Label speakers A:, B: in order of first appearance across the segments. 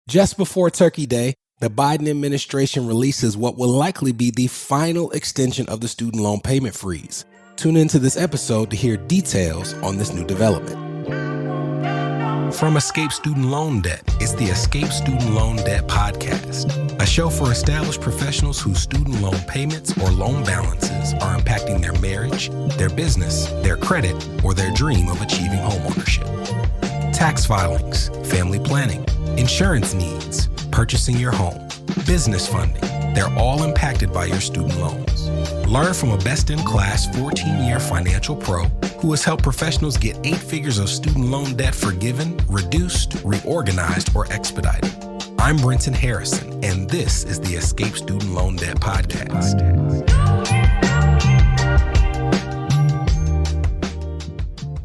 A: Just before Turkey Day, the Biden administration releases what will likely be the final extension of the student loan payment freeze. Tune into this episode to hear details on this new development. From Escape Student Loan Debt, it's the Escape Student Loan Debt Podcast, a show for established professionals whose student loan payments or loan balances are impacting their marriage, their business, their credit, or their dream of achieving homeownership. Tax filings, family planning, insurance needs, purchasing your home, business funding, they're all impacted by your student loans. Learn from a best-in-class 14-year financial pro who has helped professionals get 8 figures of student loan debt forgiven, reduced, reorganized, or expedited. I'm Brenton Harrison, and this is the Escape Student Loan Debt Podcast.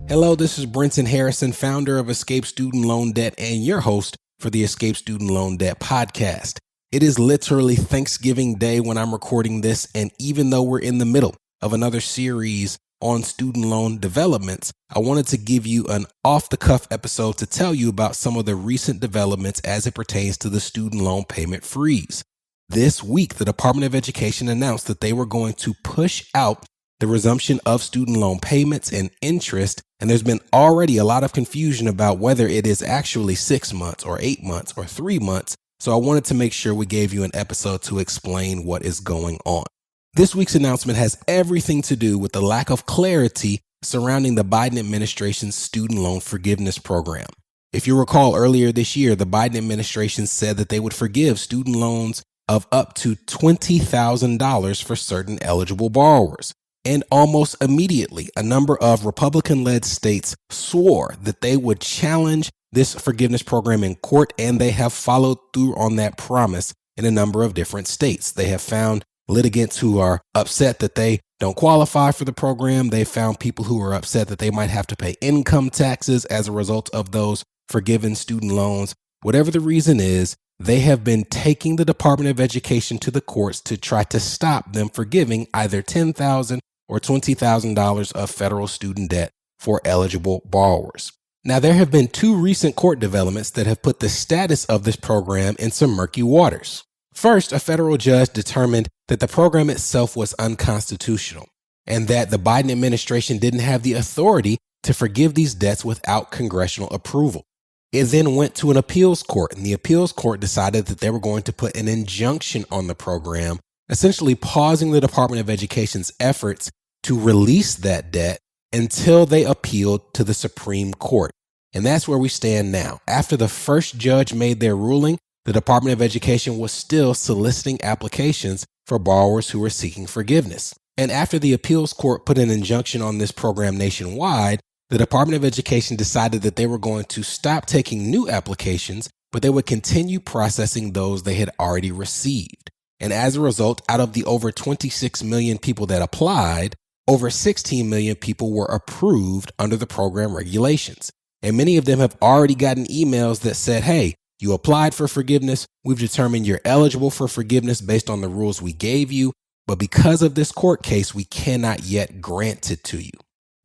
A: Hello, this is Brenton Harrison, founder of Escape Student Loan Debt and your host for the Escape Student Loan Debt Podcast. It is literally Thanksgiving Day when I'm recording this, and even though we're in the middle of another series on student loan developments, I wanted to give you an off-the-cuff episode to tell you about some of the recent developments as it pertains to the student loan payment freeze. This week, the Department of Education announced that they were going to push out the resumption of student loan payments and interest, and there's been already a lot of confusion about whether it is actually 6 months or 8 months or 3 months. So I wanted to make sure we gave you an episode to explain what is going on. This week's announcement has everything to do with the lack of clarity surrounding the Biden administration's student loan forgiveness program. If you recall, earlier this year, the Biden administration said that they would forgive student loans of up to $20,000 for certain eligible borrowers. And almost immediately, a number of Republican-led states swore that they would challenge this forgiveness program in court, and they have followed through on that promise in a number of different states. They have found litigants who are upset that they don't qualify for the program. They found people who are upset that they might have to pay income taxes as a result of those forgiven student loans. Whatever the reason is, they have been taking the Department of Education to the courts to try to stop them forgiving either $10,000 or $20,000 of federal student debt for eligible borrowers. Now, there have been 2 recent court developments that have put the status of this program in some murky waters. First, a federal judge determined that the program itself was unconstitutional and that the Biden administration didn't have the authority to forgive these debts without congressional approval. It then went to an appeals court, and the appeals court decided that they were going to put an injunction on the program, essentially pausing the Department of Education's efforts to release that debt until they appealed to the Supreme Court. And that's where we stand now. After the first judge made their ruling, the Department of Education was still soliciting applications for borrowers who were seeking forgiveness. And after the appeals court put an injunction on this program nationwide, the Department of Education decided that they were going to stop taking new applications, but they would continue processing those they had already received. And as a result, out of the over 26 million people that applied, over 16 million people were approved under the program regulations. And many of them have already gotten emails that said, hey, you applied for forgiveness. We've determined you're eligible for forgiveness based on the rules we gave you. But because of this court case, we cannot yet grant it to you.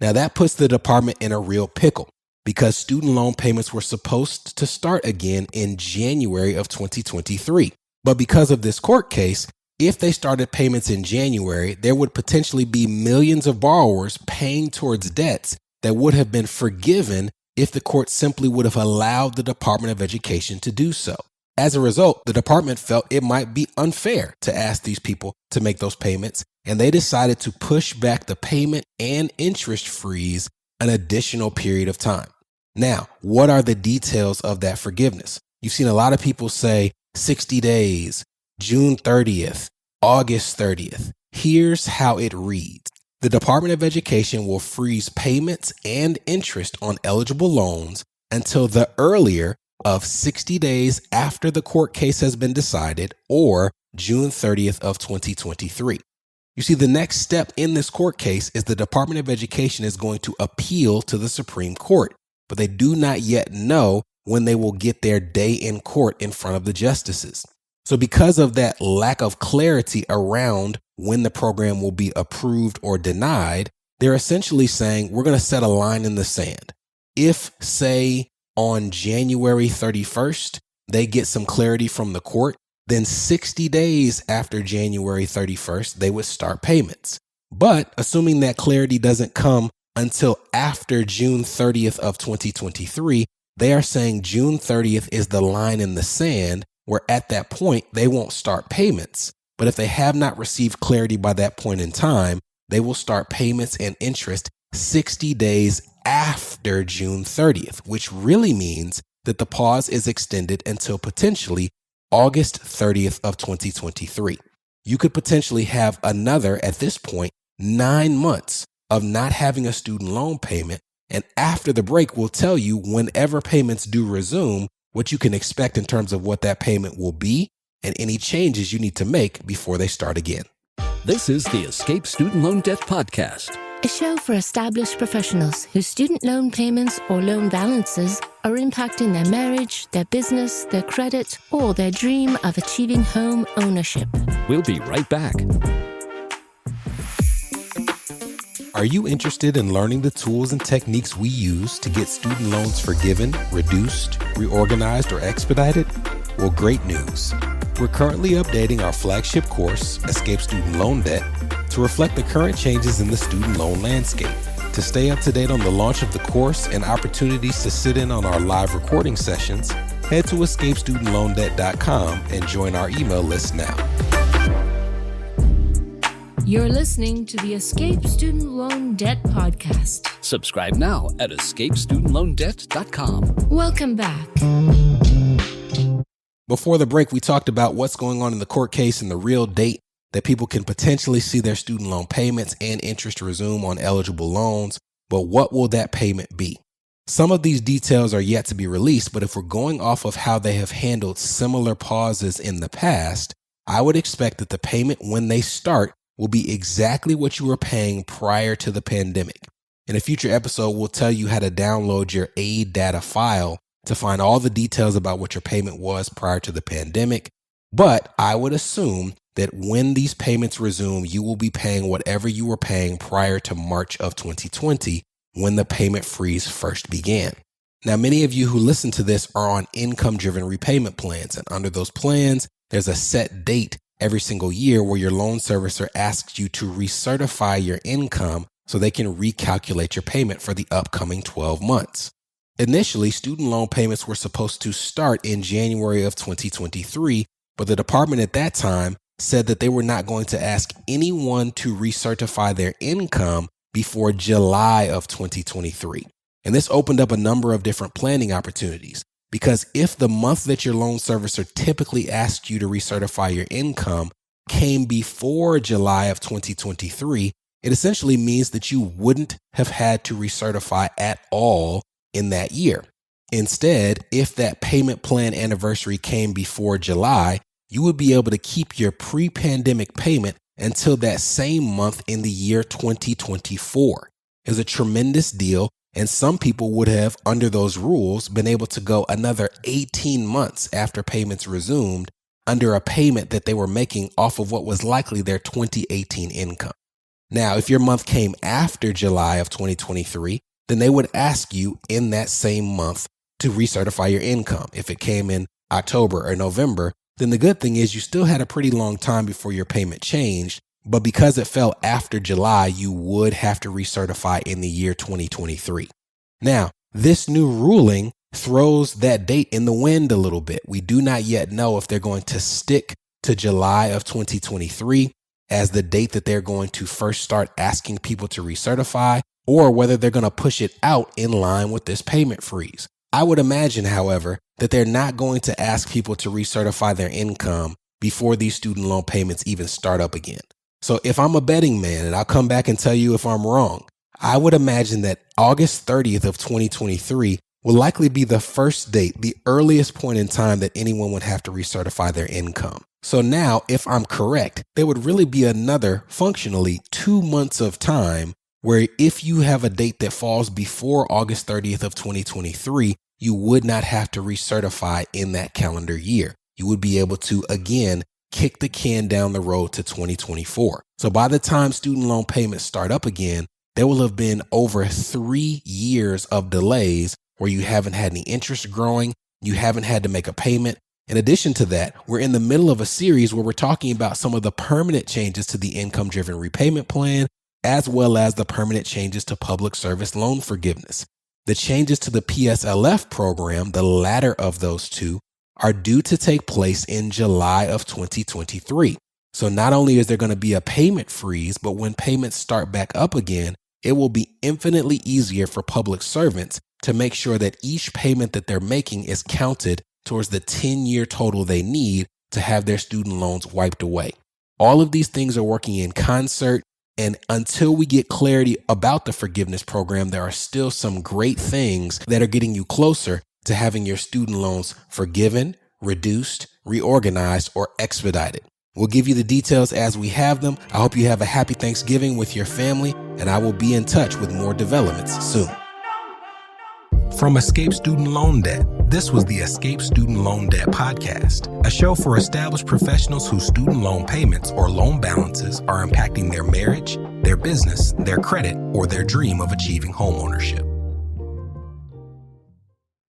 A: Now that puts the department in a real pickle because student loan payments were supposed to start again in January of 2023. But because of this court case, if they started payments in January, there would potentially be millions of borrowers paying towards debts that would have been forgiven if the court simply would have allowed the Department of Education to do so. As a result, the department felt it might be unfair to ask these people to make those payments, and they decided to push back the payment and interest freeze an additional period of time. Now, what are the details of that forgiveness? You've seen a lot of people say 60 days, June 30th, August 30th. Here's how it reads. The Department of Education will freeze payments and interest on eligible loans until the earlier of 60 days after the court case has been decided or June 30th of 2023. You see, the next step in this court case is the Department of Education is going to appeal to the Supreme Court, but they do not yet know when they will get their day in court in front of the justices. So because of that lack of clarity around when the program will be approved or denied, they're essentially saying we're going to set a line in the sand. If, say, on January 31st, they get some clarity from the court, then 60 days after January 31st, they would start payments. But assuming that clarity doesn't come until after June 30th of 2023, they are saying June 30th is the line in the sand where at that point they won't start payments. But if they have not received clarity by that point in time, they will start payments and interest 60 days after June 30th, which really means that the pause is extended until potentially August 30th of 2023. You could potentially have another, at this point, 9 months of not having a student loan payment. And after the break, we'll tell you whenever payments do resume, what you can expect in terms of what that payment will be and any changes you need to make before they start again.
B: This is the Escape Student Loan Debt Podcast,
C: a show for established professionals whose student loan payments or loan balances are impacting their marriage, their business, their credit, or their dream of achieving home ownership.
B: We'll be right back.
A: Are you interested in learning the tools and techniques we use to get student loans forgiven, reduced, reorganized, or expedited? Well, great news. We're currently updating our flagship course, Escape Student Loan Debt, to reflect the current changes in the student loan landscape. To stay up to date on the launch of the course and opportunities to sit in on our live recording sessions, head to escapestudentloandebt.com and join our email list now.
C: You're listening to the Escape Student Loan Debt Podcast.
B: Subscribe now at escapestudentloandebt.com.
C: Welcome back.
A: Before the break, we talked about what's going on in the court case and the real date that people can potentially see their student loan payments and interest resume on eligible loans. But what will that payment be? Some of these details are yet to be released, but if we're going off of how they have handled similar pauses in the past, I would expect that the payment when they start will be exactly what you were paying prior to the pandemic. In a future episode, we'll tell you how to download your aid data file to find all the details about what your payment was prior to the pandemic. But I would assume that when these payments resume, you will be paying whatever you were paying prior to March of 2020 when the payment freeze first began. Now, many of you who listen to this are on income-driven repayment plans, and under those plans, there's a set date every single year where your loan servicer asks you to recertify your income so they can recalculate your payment for the upcoming 12 months. Initially, student loan payments were supposed to start in January of 2023, but the department at that time said that they were not going to ask anyone to recertify their income before July of 2023. And this opened up a number of different planning opportunities, because if the month that your loan servicer typically asked you to recertify your income came before July of 2023, it essentially means that you wouldn't have had to recertify at all in that year. Instead, if that payment plan anniversary came before July, you would be able to keep your pre-pandemic payment until that same month in the year 2024. It was a tremendous deal, and some people would have, under those rules, been able to go another 18 months after payments resumed under a payment that they were making off of what was likely their 2018 income. Now, if your month came after July of 2023, then they would ask you in that same month to recertify your income. If it came in October or November, then the good thing is you still had a pretty long time before your payment changed. But because it fell after July, you would have to recertify in the year 2023. Now, this new ruling throws that date in the wind a little bit. We do not yet know if they're going to stick to July of 2023 as the date that they're going to first start asking people to recertify, or whether they're going to push it out in line with this payment freeze. I would imagine, however, that they're not going to ask people to recertify their income before these student loan payments even start up again. So if I'm a betting man, and I'll come back and tell you if I'm wrong, I would imagine that August 30th of 2023 will likely be the first date, the earliest point in time that anyone would have to recertify their income. So now, if I'm correct, there would really be another functionally 2 months of time where if you have a date that falls before August 30th of 2023, you would not have to recertify in that calendar year. You would be able to, again, kick the can down the road to 2024. So by the time student loan payments start up again, there will have been over 3 years of delays where you haven't had any interest growing you haven't had to make a payment. In addition to that, we're in the middle of a series where we're talking about some of the permanent changes to the income-driven repayment plan, as well as the permanent changes to public service loan forgiveness. The changes to the PSLF program, the latter of those two, are due to take place in July of 2023. So not only is there going to be a payment freeze, but when payments start back up again, it will be infinitely easier for public servants to make sure that each payment that they're making is counted towards the 10-year total they need to have their student loans wiped away. All of these things are working in concert, and until we get clarity about the forgiveness program, there are still some great things that are getting you closer to having your student loans forgiven, reduced, reorganized, or expedited. We'll give you the details as we have them. I hope you have a happy Thanksgiving with your family, and I will be in touch with more developments soon. From Escape Student Loan Debt, this was the Escape Student Loan Debt Podcast, a show for established professionals whose student loan payments or loan balances are impacting their marriage, their business, their credit, or their dream of achieving homeownership.